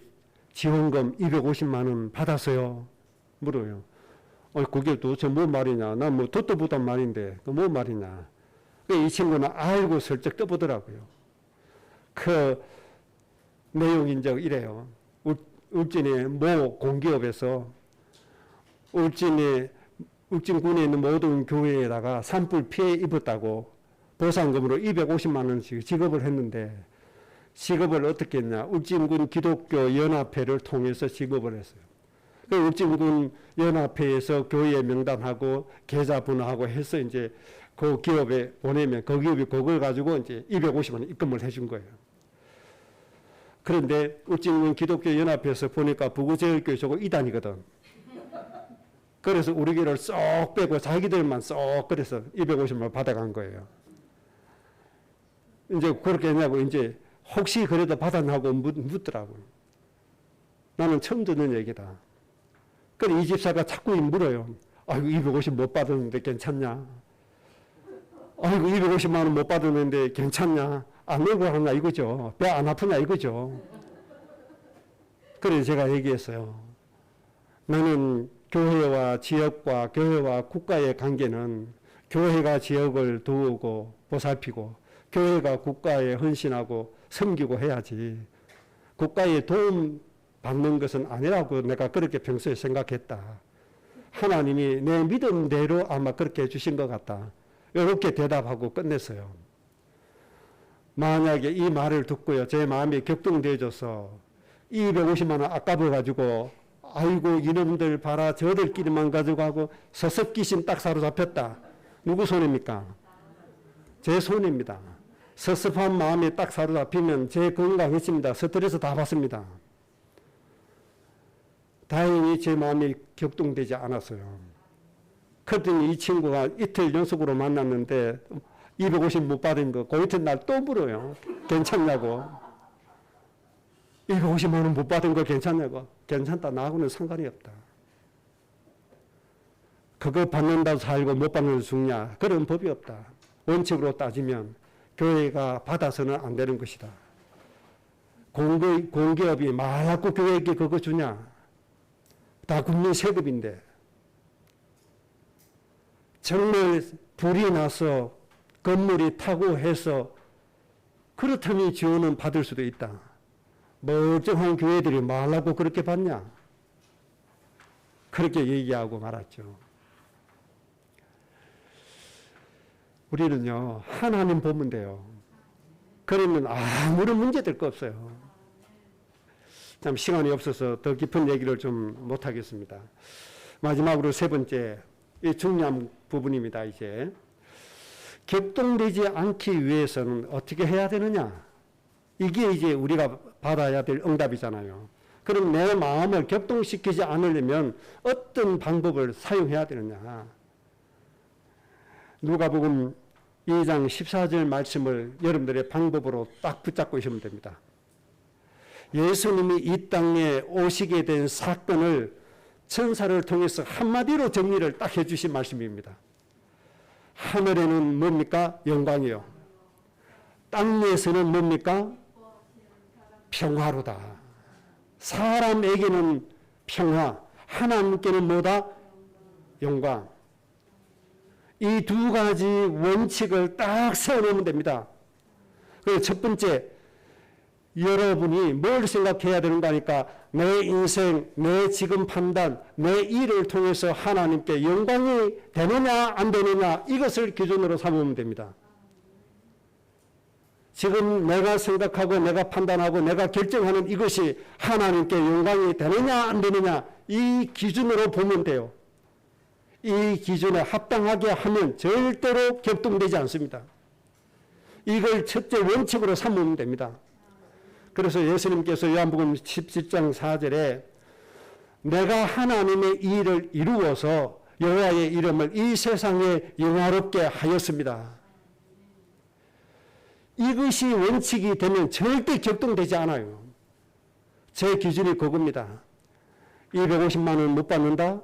지원금 250만 원 받았어요. 물어요. 그게 도대체 뭔 말이냐. 난 뭐 듣도 보던 말인데 그 뭔 말이냐. 이 친구는 알고 슬쩍 떠보더라고요. 그 내용이 이제 이래요. 울진의 모 공기업에서 울진군에 있는 모든 교회에다가 산불 피해 입었다고 보상금으로 250만 원씩 지급을 했는데 지급을 어떻게 했냐. 울진군 기독교 연합회를 통해서 지급을 했어요. 그 울진군 연합회에서 교회 명단하고 계좌번호하고 해서 이제 그 기업에 보내면 그 기업이 그걸 가지고 이제 250만 원 입금을 해준 거예요. 그런데 울진군 기독교 연합회에서 보니까 부구제일교회 저거 이단이거든. 그래서 우리 교회를 쏙 빼고 자기들만 쏙 그래서 250만 원 받아간 거예요. 이제 그렇게 했냐고 이제 혹시 그래도 받았냐고 묻더라고요. 나는 처음 듣는 얘기다. 그래 이 집사가 자꾸 물어요. 아이고 250 못 받았는데 괜찮냐? 아이고 250만 원 못 받았는데 괜찮냐? 안 내고 하냐 이거죠. 배 안 아프냐 이거죠. 그래서 제가 얘기했어요. 나는 교회와 지역과 교회와 국가의 관계는 교회가 지역을 도우고 보살피고 교회가 국가에 헌신하고 섬기고 해야지 국가의 도움 받는 것은 아니라고 내가 그렇게 평소에 생각했다. 하나님이 내 믿음대로 아마 그렇게 해주신 것 같다. 이렇게 대답하고 끝냈어요. 만약에 이 말을 듣고요, 제 마음이 격동되어져서 250만 원 아까워가지고 아이고 이놈들 봐라 저들끼리만 가지고 하고 서석기신 딱 사로잡혔다. 누구 손입니까? 제 손입니다. 섭섭한 마음이 딱 사로잡히면 제 건강했습니다. 스트레스 다 받습니다. 다행히 제 마음이 격동되지 않았어요. 그랬더니 이 친구가 이틀 연속으로 만났는데 250 못 받은 거 그 이튿날 또 물어요. 괜찮냐고. 250만 원 못 받은 거 괜찮냐고. 괜찮다. 나하고는 상관이 없다. 그거 받는다고 살고 못 받는다고 죽냐. 그런 법이 없다. 원칙으로 따지면 교회가 받아서는 안 되는 것이다. 공기업이 말하고 교회에게 그거 주냐. 다 국민 세금인데. 정말 불이 나서 건물이 타고 해서 그렇다면 지원은 받을 수도 있다. 멀쩡한 교회들이 말하고 그렇게 받냐? 그렇게 얘기하고 말았죠. 우리는요, 하나님 보면 돼요. 그러면 아무런 문제 될 거 없어요. 참 시간이 없어서 더 깊은 얘기를 좀 못하겠습니다. 마지막으로 세 번째, 이 중요한 부분입니다. 이제 격동되지 않기 위해서는 어떻게 해야 되느냐? 이게 이제 우리가 받아야 될 응답이잖아요. 그럼 내 마음을 격동시키지 않으려면 어떤 방법을 사용해야 되느냐? 누가복음 2장 14절 말씀을 여러분들의 방법으로 딱 붙잡고 있으면 됩니다. 예수님이 이 땅에 오시게 된 사건을 천사를 통해서 한마디로 정리를 딱 해주신 말씀입니다. 하늘에는 뭡니까? 영광이요. 땅에서는 뭡니까? 평화로다. 사람에게는 평화, 하나님께는 뭐다? 영광. 이 두 가지 원칙을 딱 세워놓으면 됩니다. 그리고 첫 번째, 여러분이 뭘 생각해야 되는가 하니까 내 인생, 내 지금 판단, 내 일을 통해서 하나님께 영광이 되느냐 안 되느냐 이것을 기준으로 삼으면 됩니다. 지금 내가 생각하고 내가 판단하고 내가 결정하는 이것이 하나님께 영광이 되느냐 안 되느냐 이 기준으로 보면 돼요. 이 기준에 합당하게 하면 절대로 격동되지 않습니다. 이걸 첫째 원칙으로 삼으면 됩니다. 그래서 예수님께서 요한복음 17장 4절에 내가 하나님의 일을 이루어서 여호와의 이름을 이 세상에 영화롭게 하였습니다. 이것이 원칙이 되면 절대 격동되지 않아요. 제 기준이 그겁니다. 250만 원 못 받는다?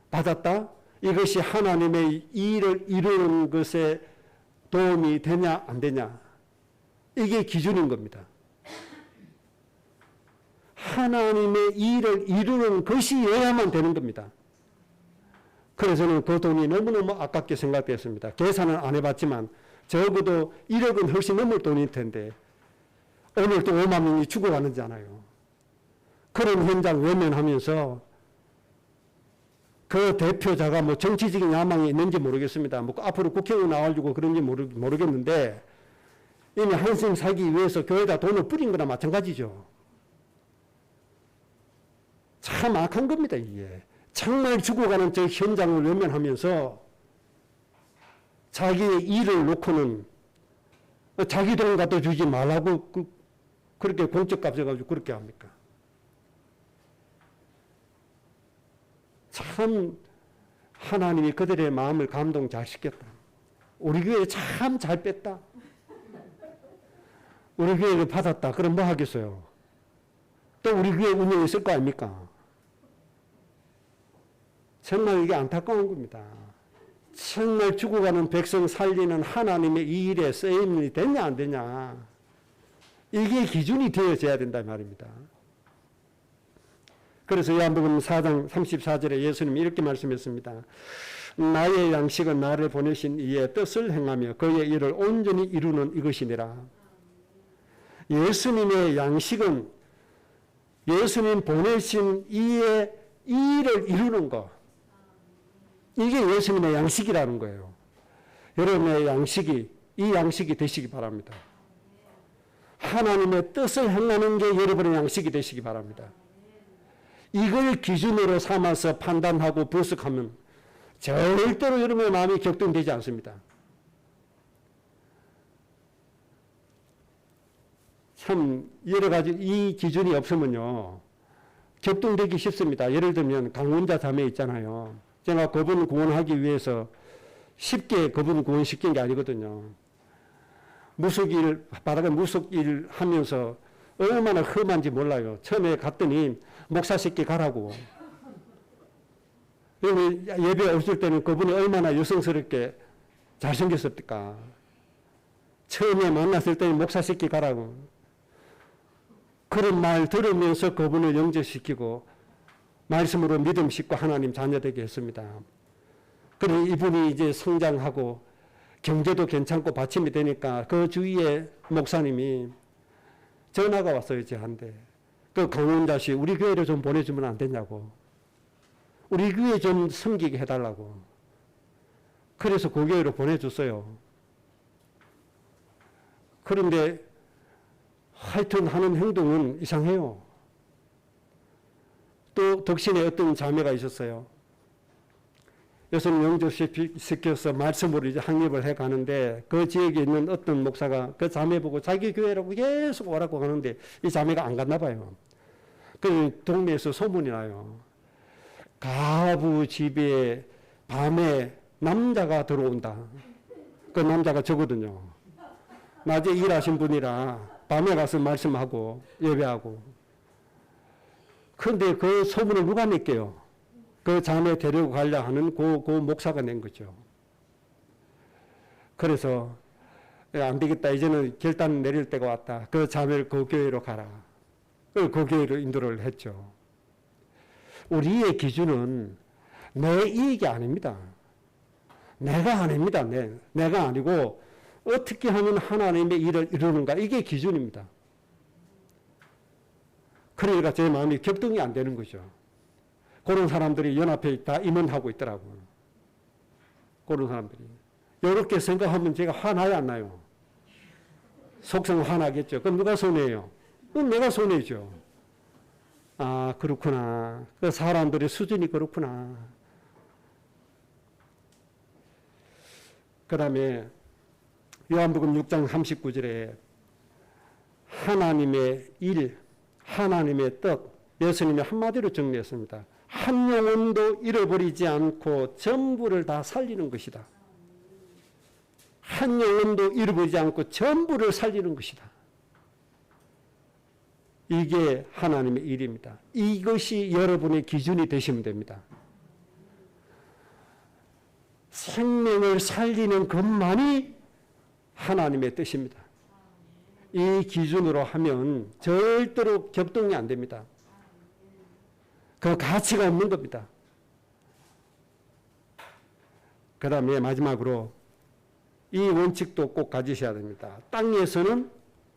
받았다? 이것이 하나님의 일을 이루는 것에 도움이 되냐 안 되냐? 이게 기준인 겁니다. 하나님의 일을 이루는 것이어야만 되는 겁니다. 그래서 저는 그 돈이 너무너무 아깝게 생각되었습니다. 계산은 안 해봤지만 적어도 1억은 훨씬 넘을 돈일 텐데 오늘 또 5만 명이 죽어가는잖아요. 그런 현장 외면하면서 그 대표자가 뭐 정치적인 야망이 있는지 모르겠습니다. 뭐 앞으로 국회의원 나와주고 그런지 모르겠는데 이미 한생 살기 위해서 교회에다 돈을 뿌린 거나 마찬가지죠. 참 악한 겁니다, 이게. 정말 죽어가는 저 현장을 외면하면서 자기의 일을 놓고는 자기 돈 갖다 주지 말라고 그렇게 공적값 해가지고 그렇게 합니까? 참 하나님이 그들의 마음을 감동 잘 시켰다. 우리 교회 참 잘 뺐다. 우리 교회를 받았다. 그럼 뭐 하겠어요? 또 우리 교회 운영이 있을 거 아닙니까? 정말 이게 안타까운 겁니다. 정말 죽어가는 백성 살리는 하나님의 이 일에 쓰임이 되냐 안 되냐 이게 기준이 되어져야 된다 말입니다. 그래서 요한복음 4장 34절에 예수님이 이렇게 말씀했습니다. 나의 양식은 나를 보내신 이의 뜻을 행하며 그의 일을 온전히 이루는 이것이니라. 예수님의 양식은 예수님 보내신 이의 일을 이루는 것. 이게 예수님의 양식이라는 거예요. 여러분의 양식이 이 양식이 되시기 바랍니다. 하나님의 뜻을 행하는 게 여러분의 양식이 되시기 바랍니다. 이걸 기준으로 삼아서 판단하고 분석하면 절대로 여러분의 마음이 격동되지 않습니다. 참 여러 가지 이 기준이 없으면요 격동되기 쉽습니다. 예를 들면 강원자 자매 있잖아요. 제가 그분 구원하기 위해서 쉽게 그분 구원시킨 게 아니거든요. 무속일 바닥에 무속일 하면서 얼마나 험한지 몰라요. 처음에 갔더니 목사 새끼 가라고. 예배 없을 때는 그분이 얼마나 여성스럽게 잘생겼을까. 처음에 만났을 때는 목사 새끼 가라고. 그런 말 들으면서 그분을 영접시키고 말씀으로 믿음 싣고 하나님 자녀 되게 했습니다. 그리고 이분이 이제 성장하고 경제도 괜찮고 받침이 되니까 그 주위에 목사님이 전화가 왔어요. 저한테. 그 강원자씨 우리 교회로 좀 보내주면 안 되냐고. 우리 교회 좀 섬기게 해달라고. 그래서 그 교회로 보내줬어요. 그런데 하여튼 하는 행동은 이상해요. 또 덕신에 어떤 자매가 있었어요. 여성 영접시켜서 말씀으로 이제 확립을 해 가는데 그 지역에 있는 어떤 목사가 그 자매 보고 자기 교회라고 계속 오라고 하는데 이 자매가 안 갔나 봐요. 그 동네에서 소문이 나요. 가부 집에 밤에 남자가 들어온다. 그 남자가 저거든요. 낮에 일하신 분이라 밤에 가서 말씀하고 예배하고. 그런데 그 소문을 누가 낼게요? 그 자매 데리고 가려 하는 그 목사가 낸 거죠. 그래서 안 되겠다. 이제는 결단 내릴 때가 왔다. 그 자매를 그 교회로 가라. 그 교회로 인도를 했죠. 우리의 기준은 내 이익이 아닙니다. 내가 아닙니다. 내가 아니고 어떻게 하면 하나님의 일을 이루는가. 이게 기준입니다. 그러니까 제 마음이 격동이 안 되는 거죠. 그런 사람들이 연합회 다 임원하고 있더라고요. 그런 사람들이. 이렇게 생각하면 제가 화나요, 안 나요? 속성 화나겠죠. 그럼 누가 손해예요? 그럼 내가 손해죠. 아, 그렇구나. 그 사람들의 수준이 그렇구나. 그 다음에 요한복음 6장 39절에 하나님의 일, 하나님의 뜻, 예수님이 한마디로 정리했습니다. 한 영혼도 잃어버리지 않고 전부를 다 살리는 것이다. 한 영혼도 잃어버리지 않고 전부를 살리는 것이다. 이게 하나님의 일입니다. 이것이 여러분의 기준이 되시면 됩니다. 생명을 살리는 것만이 하나님의 뜻입니다. 이 기준으로 하면 절대로 격동이 안 됩니다. 그 가치가 없는 겁니다. 그 다음에 마지막으로 이 원칙도 꼭 가지셔야 됩니다. 땅에서는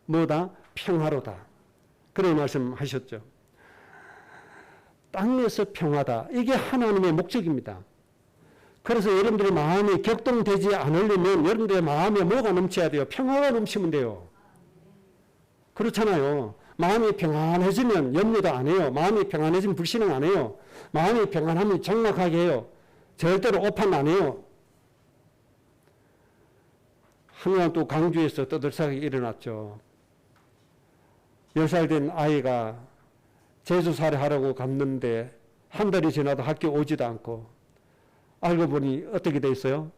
뭐다? 평화로다. 그런 말씀하셨죠. 땅에서 평화다. 이게 하나님의 목적입니다. 그래서 여러분들의 마음이 격동되지 않으려면 여러분들의 마음에 뭐가 넘쳐야 돼요? 평화가 넘치면 돼요. 그렇잖아요. 마음이 평안해지면 염려도 안 해요. 마음이 평안해지면 불신앙 안 해요. 마음이 평안하면 정확하게 해요. 절대로 오판 안 해요. 한번 또 강주에서 떠들썩하게 일어났죠. 10살 된 아이가 제주살이 하라고 갔는데 한 달이 지나도 학교 오지도 않고 알고 보니 어떻게 돼 있어요?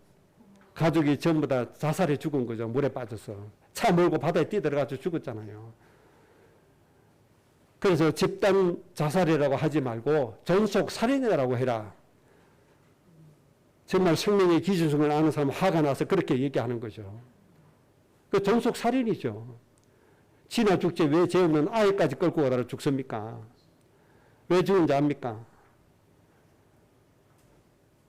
가족이 전부 다 자살해 죽은 거죠. 물에 빠져서. 차 몰고 바다에 뛰어들어가서 죽었잖아요. 그래서 집단 자살이라고 하지 말고 전속 살인이라고 해라. 정말 생명의 기준성을 아는 사람 화가 나서 그렇게 얘기하는 거죠. 그 전속 살인이죠. 지나 죽지 왜 죄 없는 아이까지 끌고 가다가 죽습니까? 왜 죽은지 압니까?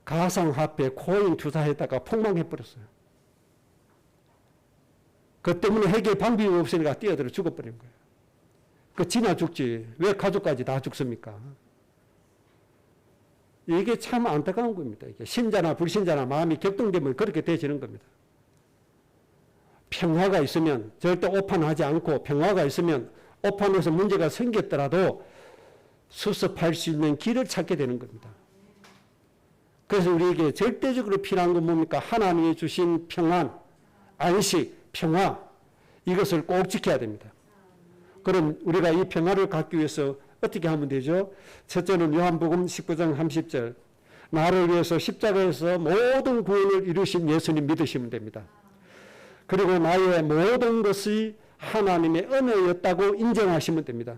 가상화폐 코인 투자했다가 폭망해버렸어요. 그 때문에 해결 방법이 없으니까 뛰어들어 죽어버린 거예요. 그 지나 죽지 왜 가족까지 다 죽습니까? 이게 참 안타까운 겁니다. 이게 신자나 불신자나 마음이 격동되면 그렇게 되지는 겁니다. 평화가 있으면, 절대 오판하지 않고 평화가 있으면 오판에서 문제가 생겼더라도 수습할 수 있는 길을 찾게 되는 겁니다. 그래서 우리에게 절대적으로 필요한 건 뭡니까? 하나님이 주신 평안, 안식, 평화, 이것을 꼭 지켜야 됩니다. 그럼 우리가 이 평화를 갖기 위해서 어떻게 하면 되죠? 첫째는 요한복음 19장 30절, 나를 위해서 십자가에서 모든 구원을 이루신 예수님 믿으시면 됩니다. 그리고 나의 모든 것이 하나님의 은혜였다고 인정하시면 됩니다.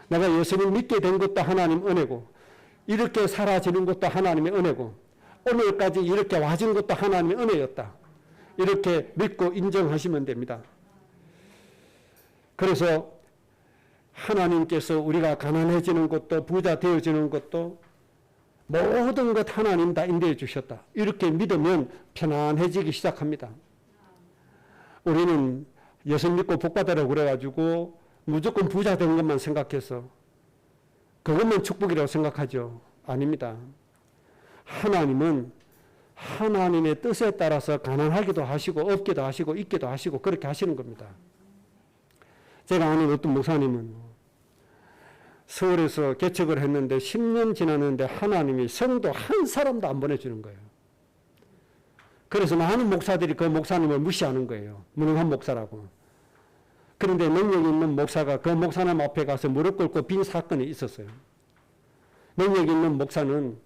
내가 예수님 믿게 된 것도 하나님 은혜고, 이렇게 사라지는 것도 하나님의 은혜고, 오늘까지 이렇게 와준 것도 하나님의 은혜였다. 이렇게 믿고 인정하시면 됩니다. 그래서 하나님께서 우리가 가난해지는 것도 부자 되어지는 것도 모든 것 하나님 다 인도해 주셨다. 이렇게 믿으면 편안해지기 시작합니다. 우리는 예수 믿고 복받으라고 그래가지고 무조건 부자 된 것만 생각해서 그것만 축복이라고 생각하죠. 아닙니다. 하나님은 하나님의 뜻에 따라서 가난하기도 하시고 없기도 하시고 있기도 하시고 그렇게 하시는 겁니다. 제가 아는 어떤 목사님은 서울에서 개척을 했는데 10년 지났는데 하나님이 성도 한 사람도 안 보내주는 거예요. 그래서 많은 목사들이 그 목사님을 무시하는 거예요. 무능한 목사라고. 그런데 능력 있는 목사가 그 목사님 앞에 가서 무릎 꿇고 빈 사건이 있었어요. 능력 있는 목사는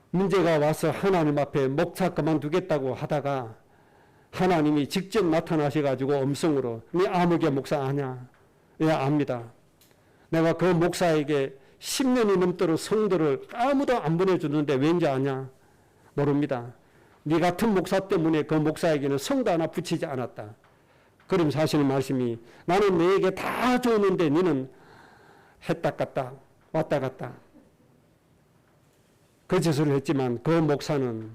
문제가 와서 하나님 앞에 목사 그만두겠다고 하다가 하나님이 직접 나타나셔가지고 음성으로 네 아무개 목사 아냐? 예, 압니다. 내가 그 목사에게 10년이 넘도록 성도를 아무도 안 보내주는데 왠지 아냐? 모릅니다. 네 같은 목사 때문에 그 목사에게는 성도 하나 붙이지 않았다. 그러면서 하시는 말씀이 나는 너에게 다 줬는데 너는 했다 갔다 왔다 갔다 그 짓을 했지만 그 목사는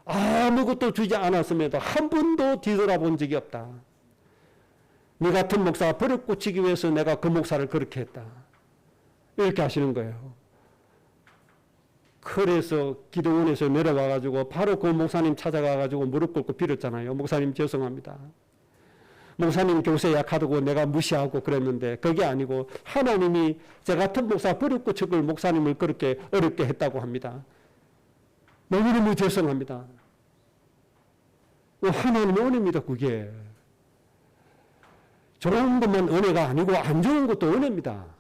아무것도 주지 않았음에도 한 번도 뒤돌아본 적이 없다. 네 같은 목사가 버릇 고치기 위해서 내가 그 목사를 그렇게 했다. 이렇게 하시는 거예요. 그래서 기도원에서 내려와가지고 바로 그 목사님 찾아가가지고 무릎 꿇고 빌었잖아요. 목사님 죄송합니다. 목사님 교세 약하다고 내가 무시하고 그랬는데 그게 아니고 하나님이 저 같은 목사 버릇 고치고 목사님을 그렇게 어렵게 했다고 합니다. 너무너무 죄송합니다. 하나님의 은혜입니다. 그게. 좋은 것만 은혜가 아니고 안 좋은 것도 은혜입니다.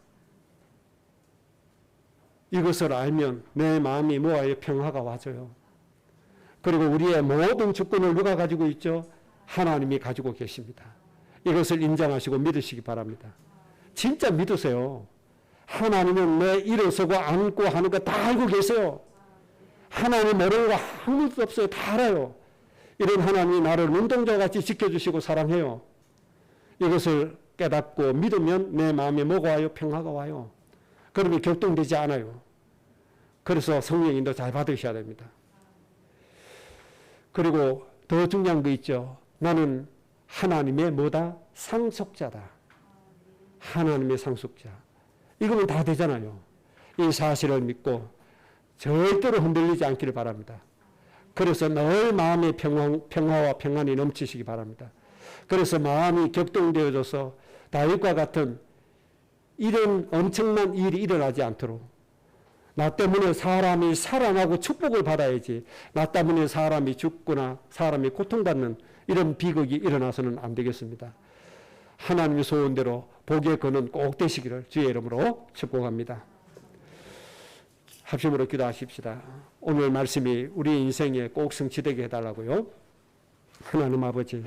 이것을 알면 내 마음이 모아의 평화가 와져요. 그리고 우리의 모든 주권을 누가 가지고 있죠? 하나님이 가지고 계십니다. 이것을 인정하시고 믿으시기 바랍니다. 진짜 믿으세요. 하나님은 내 일어서고 앉고 하는 거 다 알고 계세요. 하나님 모르는 거 아무것도 없어요. 다 알아요. 이런 하나님이 나를 눈동자같이 지켜주시고 사랑해요. 이것을 깨닫고 믿으면 내 마음에 뭐가 와요? 평화가 와요. 그러면 격동되지 않아요. 그래서 성령 인도 잘 받으셔야 됩니다. 그리고 더 중요한 거 있죠. 나는 하나님의 뭐다? 상속자다. 하나님의 상속자. 이거는 다 되잖아요. 이 사실을 믿고 절대로 흔들리지 않기를 바랍니다. 그래서 늘 마음의 평화와 평안이 넘치시기 바랍니다. 그래서 마음이 격동되어져서 다윗과 같은 이런 엄청난 일이 일어나지 않도록 나 때문에 사람이 살아나고 축복을 받아야지 나 때문에 사람이 죽거나 사람이 고통받는 이런 비극이 일어나서는 안 되겠습니다. 하나님의 소원대로 복의 근원 꼭 되시기를 주의 이름으로 축복합니다. 합심으로 기도하십시다. 오늘 말씀이 우리 인생에 꼭 성취되게 해달라고요. 하나님 아버지